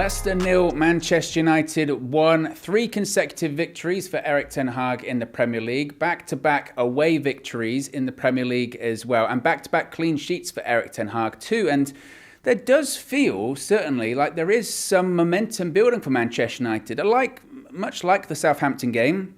Leicester 0, Manchester United 1. 3 consecutive victories for Erik ten Hag in the Premier League. Back-to-back away victories in the Premier League as well. And back-to-back clean sheets for Erik ten Hag too. And there does feel, certainly, like there is some momentum building for Manchester United. Much like the Southampton game,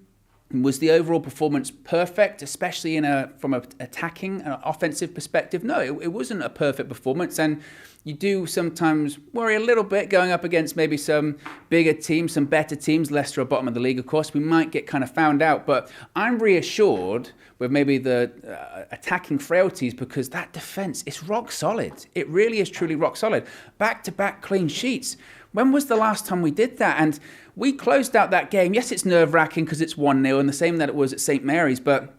was the overall performance perfect, especially from an attacking, offensive perspective? No, it wasn't a perfect performance. And you do sometimes worry a little bit going up against maybe some bigger teams, some better teams. Leicester are bottom of the league, of course. We might get kind of found out. But I'm reassured with maybe the attacking frailties because that defence is rock solid. It really is truly rock solid. Back-to-back clean sheets. When was the last time we did that? And we closed out that game. Yes, it's nerve-wracking because it's 1-0 and the same that it was at St. Mary's, but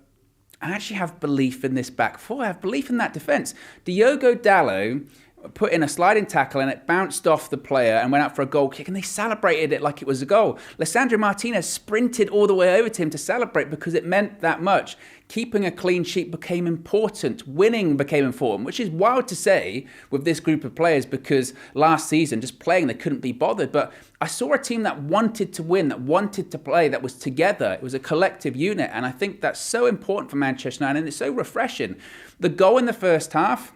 I actually have belief in this back four. I have belief in that defence. Diogo Dalot put in a sliding tackle and it bounced off the player and went out for a goal kick and they celebrated it like it was a goal. Lisandro Martinez sprinted all the way over to him to celebrate because it meant that much. Keeping a clean sheet became important. Winning became important, which is wild to say with this group of players because last season, just playing, they couldn't be bothered. But I saw a team that wanted to win, that wanted to play, that was together. It was a collective unit. And I think that's so important for Manchester United and it's so refreshing. The goal in the first half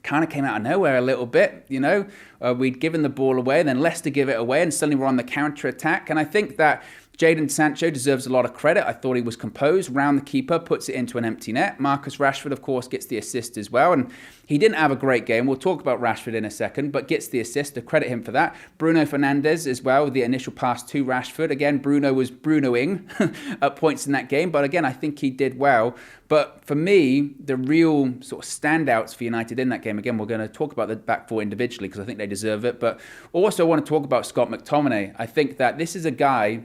kind of came out of nowhere a little bit, you know. We'd given the ball away, and then Leicester give it away, and suddenly we're on the counter-attack. And I think that Jadon Sancho deserves a lot of credit. I thought he was composed, round the keeper, puts it into an empty net. Marcus Rashford, of course, gets the assist as well. And he didn't have a great game. We'll talk about Rashford in a second, but gets the assist. To credit him for that. Bruno Fernandes as well, the initial pass to Rashford. Again, Bruno was Brunoing at points in that game. But again, I think he did well. But for me, the real sort of standouts for United in that game, again, we're going to talk about the back four individually because I think they deserve it. But also I want to talk about Scott McTominay. I think that this is a guy,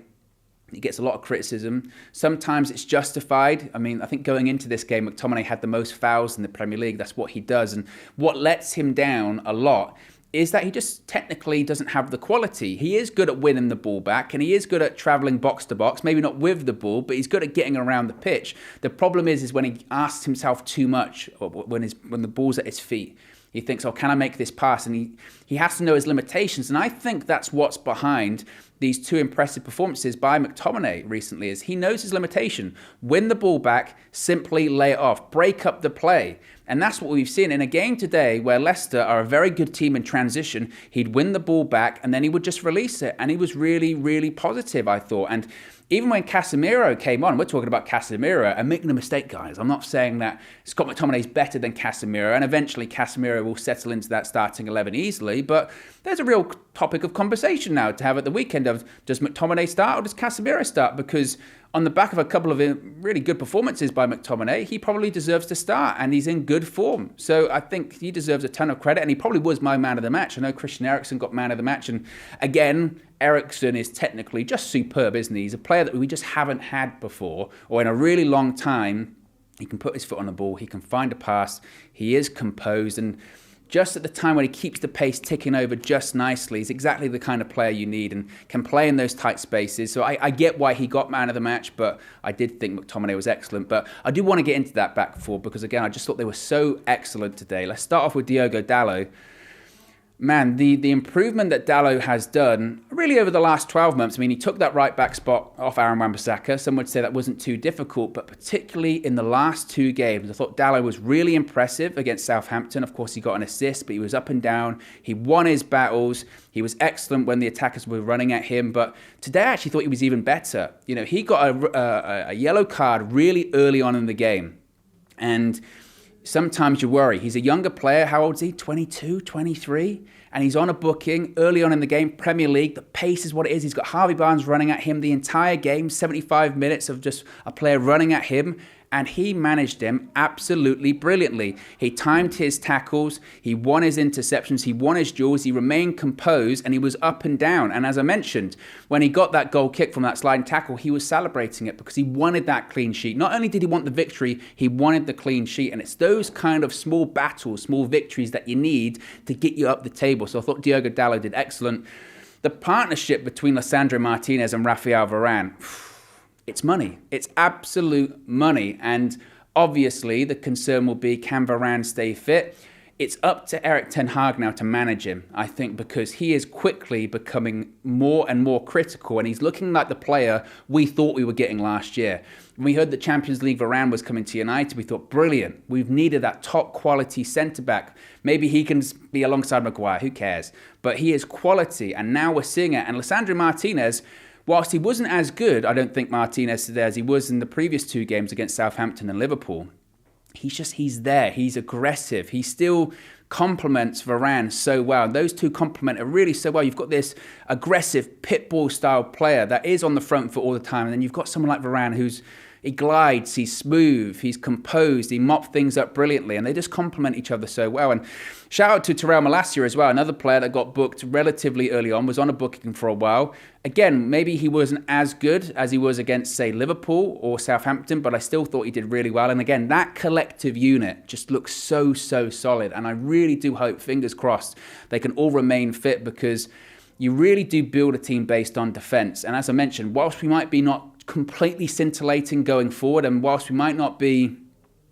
he gets a lot of criticism. Sometimes it's justified. I mean, I think going into this game, McTominay had the most fouls in the Premier League. That's what he does. And what lets him down a lot is that he just technically doesn't have the quality. He is good at winning the ball back and he is good at travelling box to box, maybe not with the ball, but he's good at getting around the pitch. The problem is when he asks himself too much, or when the ball's at his feet. He thinks, oh, can I make this pass? And he has to know his limitations. And I think that's what's behind these two impressive performances by McTominay recently is he knows his limitation. Win the ball back, simply lay it off, break up the play. And that's what we've seen in a game today where Leicester are a very good team in transition. He'd win the ball back and then he would just release it. And he was really, really positive, I thought. And even when Casemiro came on, we're talking about Casemiro, and make no mistake, guys, I'm not saying that Scott McTominay is better than Casemiro, and eventually Casemiro will settle into that starting 11 easily, but there's a real topic of conversation now to have at the weekend of, does McTominay start or does Casemiro start? Because on the back of a couple of really good performances by McTominay, he probably deserves to start, and he's in good form. So I think he deserves a ton of credit, and he probably was my man of the match. I know Christian Eriksen got man of the match, and again, Eriksen is technically just superb, isn't he? He's a player that we just haven't had before, or in a really long time. He can put his foot on the ball, he can find a pass, he is composed, and just at the time when he keeps the pace ticking over just nicely, he's exactly the kind of player you need and can play in those tight spaces. So I get why he got man of the match, but I did think McTominay was excellent. But I do want to get into that back four because, again, I just thought they were so excellent today. Let's start off with Diogo Dalot. Man, the improvement that Dalot has done really over the last 12 months, I mean, he took that right back spot off Aaron Wan-Bissaka. Some would say that wasn't too difficult, but particularly in the last 2 games, I thought Dalot was really impressive against Southampton. Of course, he got an assist, but he was up and down. He won his battles. He was excellent when the attackers were running at him, but today I actually thought he was even better. You know, he got a yellow card really early on in the game, and sometimes you worry. He's a younger player. How old is he? 22, 23? And he's on a booking early on in the game, Premier League. The pace is what it is. He's got Harvey Barnes running at him the entire game, 75 minutes of just a player running at him. And he managed him absolutely brilliantly. He timed his tackles, he won his interceptions, he won his duels, he remained composed, and he was up and down. And as I mentioned, when he got that goal kick from that sliding tackle, he was celebrating it because he wanted that clean sheet. Not only did he want the victory, he wanted the clean sheet. And it's those kind of small battles, small victories that you need to get you up the table. So I thought Diogo Dalot did excellent. The partnership between Lisandro Martinez and Rafael Varane, it's money. It's absolute money. And obviously, the concern will be, can Varane stay fit? it's up to Erik ten Hag now to manage him, I think, because he is quickly becoming more and more critical, and he's looking like the player we thought we were getting last year. When we heard that Champions League Varane was coming to United, we thought, brilliant, we've needed that top quality centre-back. Maybe he can be alongside Maguire, who cares? But he is quality, and now we're seeing it. And Lisandro Martinez, whilst he wasn't as good, I don't think Martinez today as he was in the previous 2 games against Southampton and Liverpool. He's there. He's aggressive. He still complements Varane so well. And those two complement it really so well. You've got this aggressive pitbull style player that is on the front foot all the time. And then you've got someone like Varane he glides, he's smooth, he's composed, he mops things up brilliantly, and they just complement each other so well. And shout out to Terrell Malacia as well, another player that got booked relatively early on, was on a booking for a while. Again, maybe he wasn't as good as he was against, say, Liverpool or Southampton, but I still thought he did really well. And again, that collective unit just looks so solid. And I really do hope, fingers crossed, they can all remain fit, because you really do build a team based on defence. And as I mentioned, whilst we might be not completely scintillating going forward, and whilst we might not be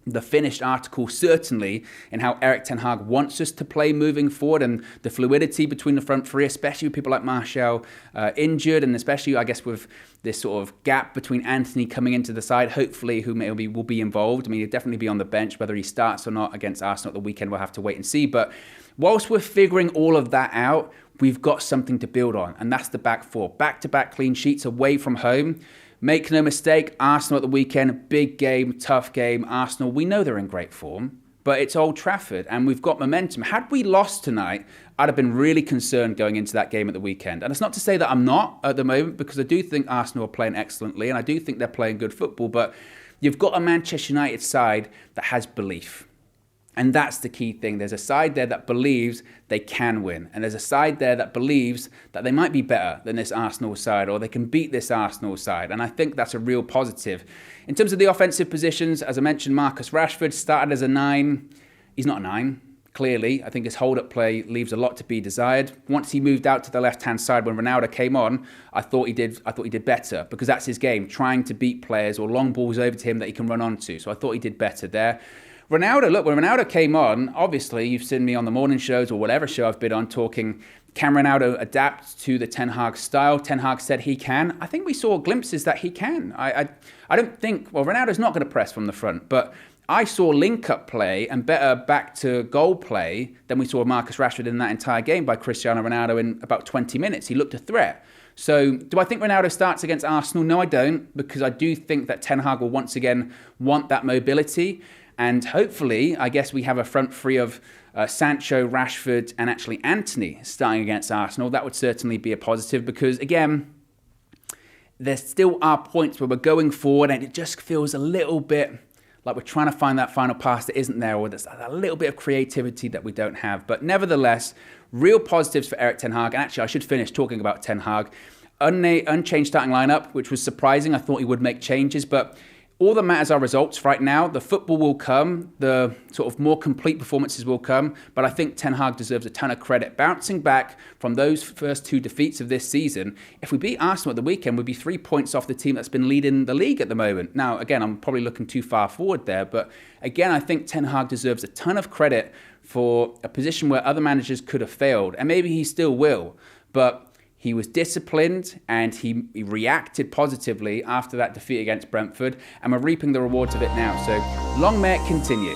the finished article, certainly, in how Erik ten Hag wants us to play moving forward, and the fluidity between the front three, especially with people like Martial injured, and especially, I guess, with this sort of gap between Anthony coming into the side, hopefully, who maybe will be involved. I mean, he'll definitely be on the bench. Whether he starts or not against Arsenal at the weekend, we'll have to wait and see. But whilst we're figuring all of that out, we've got something to build on, and that's the back four. Back-to-back clean sheets away from home. Make no mistake, Arsenal at the weekend, big game, tough game. Arsenal, we know they're in great form, but it's Old Trafford and we've got momentum. Had we lost tonight, I'd have been really concerned going into that game at the weekend. And it's not to say that I'm not at the moment, because I do think Arsenal are playing excellently and I do think they're playing good football, but you've got a Manchester United side that has belief. And that's the key thing. There's a side there that believes they can win. And there's a side there that believes that they might be better than this Arsenal side, or they can beat this Arsenal side. And I think that's a real positive. In terms of the offensive positions, as I mentioned, Marcus Rashford started as a 9. He's not a 9, clearly. I think his hold-up play leaves a lot to be desired. Once he moved out to the left-hand side when Ronaldo came on, I thought he did better, because that's his game, trying to beat players or long balls over to him that he can run onto. So I thought he did better there. Ronaldo, look, when Ronaldo came on, obviously you've seen me on the morning shows or whatever show I've been on talking, can Ronaldo adapt to the Ten Hag style? Ten Hag said he can. I think we saw glimpses that he can. I don't think, well, Ronaldo's not going to press from the front, but I saw link-up play and better back-to-goal play than we saw Marcus Rashford in that entire game by Cristiano Ronaldo in about 20 minutes. He looked a threat. So do I think Ronaldo starts against Arsenal? No, I don't, because I do think that Ten Hag will once again want that mobility. And hopefully, I guess we have a front three of Sancho, Rashford, and actually Anthony starting against Arsenal. That would certainly be a positive, because, again, there still are points where we're going forward and it just feels a little bit like we're trying to find that final pass that isn't there, or there's a little bit of creativity that we don't have. But nevertheless, real positives for Erik ten Hag. And actually, I should finish talking about Ten Hag. Unchanged starting lineup, which was surprising. I thought he would make changes, but all that matters are results right now. The football will come. The sort of more complete performances will come. But I think Ten Hag deserves a ton of credit. Bouncing back from those first 2 defeats of this season, if we beat Arsenal at the weekend, we'd be 3 points off the team that's been leading the league at the moment. Now, again, I'm probably looking too far forward there. But again, I think Ten Hag deserves a ton of credit for a position where other managers could have failed. And maybe he still will. But he was disciplined and he reacted positively after that defeat against Brentford, and we're reaping the rewards of it now. So long may it continue.